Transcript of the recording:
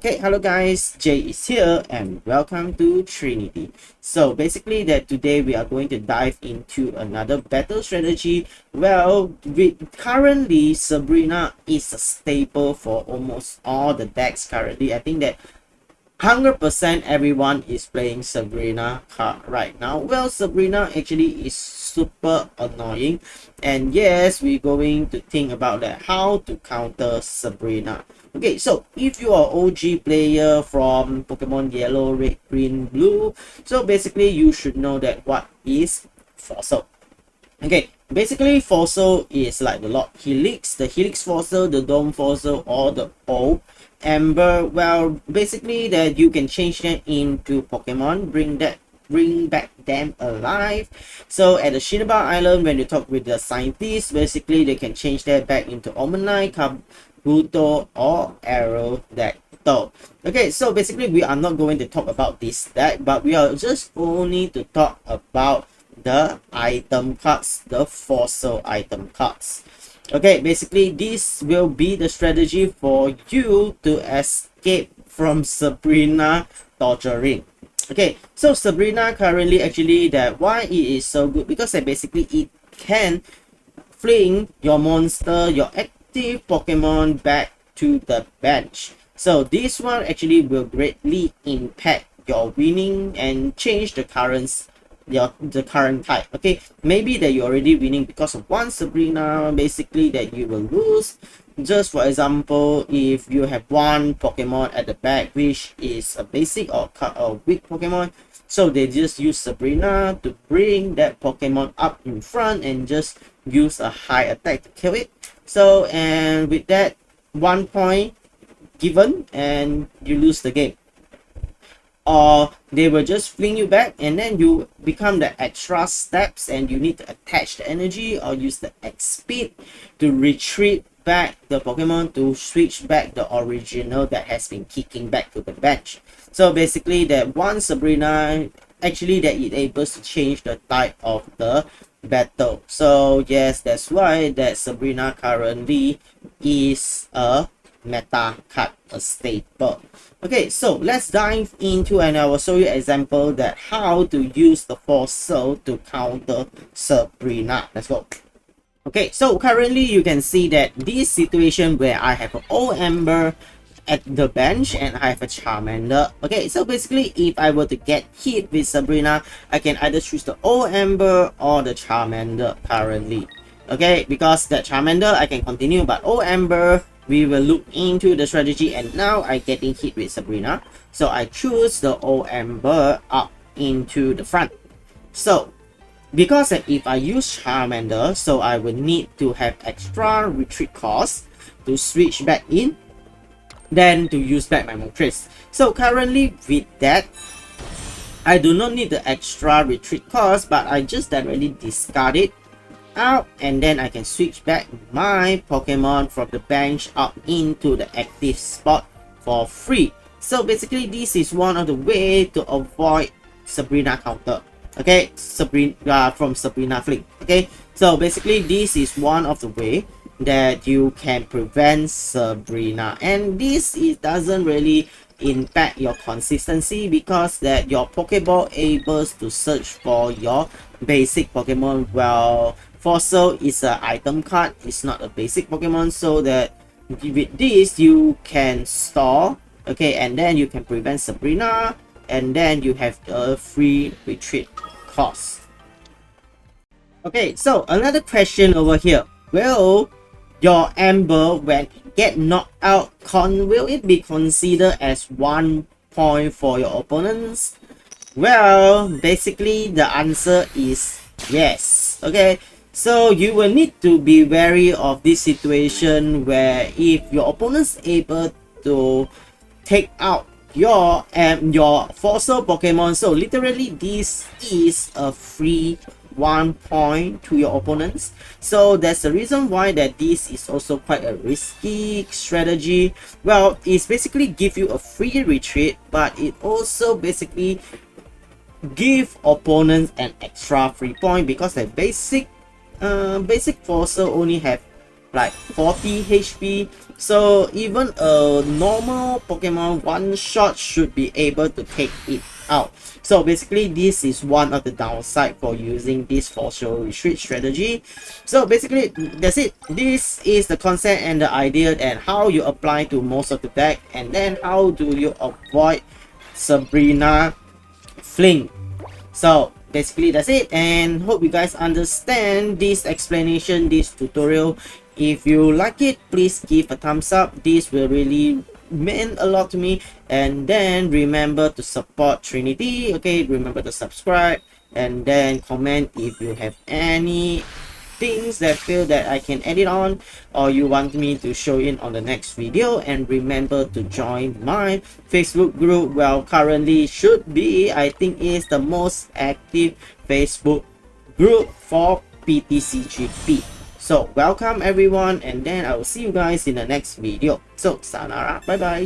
Okay, hello guys, Jay is here and welcome to Trinity. So basically that today we are going to dive into another battle strategy. Well, currently Sabrina is a staple for almost all the decks currently. I think that 100% everyone is playing Sabrina card right now. Well, Sabrina actually is super annoying, and yes, we're going to think about that, how to counter Sabrina. Okay, so if you are OG player from Pokemon Yellow, Red, Green, Blue, so basically you should know that what is Fossil. Okay, basically Fossil is like the Lord Helix, the Helix Fossil, the Dome Fossil, or the O Amber. Well, basically that you can change them into Pokemon, bring back them alive. So at the Shinoba Island, when you talk with the scientists, basically they can change that back into Omanai, Kabuto, or Aerodactyl. Okay, so basically we are not going to talk about this deck, but we are just only to talk about the item cards, the fossil item cards. Okay, basically this will be the strategy for you to escape from Sabrina torturing. Okay, so Sabrina currently actually, that why it is so good, because basically it can fling your monster, your active Pokemon back to the bench. So this one actually will greatly impact your winning and change the current type. Okay, maybe that you're already winning because of one Sabrina, basically that you will lose. Just for example, if you have one Pokemon at the back which is a basic or weak Pokemon, so they just use Sabrina to bring that Pokemon up in front and just use a high attack to kill it. So, and with that, 1 point given and you lose the game. Or they will just fling you back and then you become the extra steps and you need to attach the energy or use the X speed to retreat back the Pokemon to switch back the original that has been kicking back to the bench. So basically that one Sabrina actually that it able to change the type of the battle. So yes, that's why that Sabrina currently is a meta card, a staple. Okay, so let's dive into and I will show you an example that how to use the fossil to counter Sabrina. Let's go. Okay, so currently you can see that this situation where I have an O Amber at the bench and I have a Charmander. Okay, so basically if I were to get hit with Sabrina, I can either choose the O Amber or the Charmander currently. Okay, because the Charmander I can continue, but O Amber we will look into the strategy, and now I getting hit with Sabrina, so I choose the O Amber up into the front. So because if I use Charmander, so I will need to have extra retreat cost to switch back in, then to use back my Moltres. So currently with that, I do not need the extra retreat cost, but I just directly discard it out and then I can switch back my Pokemon from the bench up into the active spot for free. So basically this is one of the way to avoid Sabrina counter. Okay, Sabrina from Sabrina fling. Okay, so basically this is one of the way that you can prevent Sabrina, and this it doesn't really impact your consistency because that your Pokeball able to search for your basic Pokemon. Well, Fossil is an item card, it's not a basic Pokemon, so that with this you can store, okay, and then you can prevent Sabrina, and then you have a free retreat cost. Okay, so another question over here. Will your Amber, when it get knocked out, will it be considered as 1 point for your opponents? Well, basically the answer is yes. Okay, so you will need to be wary of this situation where if your opponent's able to take out your fossil Pokemon, so literally this is a free 1 point to your opponents. So that's the reason why that this is also quite a risky strategy. Well, it's basically give you a free retreat, but it also basically give opponents an extra free point because the basic fossil only have like 40 HP. So even a normal Pokemon one shot should be able to take it out. So basically this is one of the downside for using this Fossil Retreat strategy. So basically that's it. This is the concept and the idea and how you apply to most of the deck, and then how do you avoid Sabrina fling. So basically that's it, and hope you guys understand this explanation, this tutorial. If you like it, please give a thumbs up. This will really mean a lot to me. And then remember to support Trinity. Okay, remember to subscribe, and then comment if you have any things that feel that I can edit on, or you want me to show in on the next video. And remember to join my Facebook group. Well, currently should be, I think, is the most active Facebook group for ptcgp. So welcome everyone, and then I will see you guys in the next video. So sayonara, bye bye.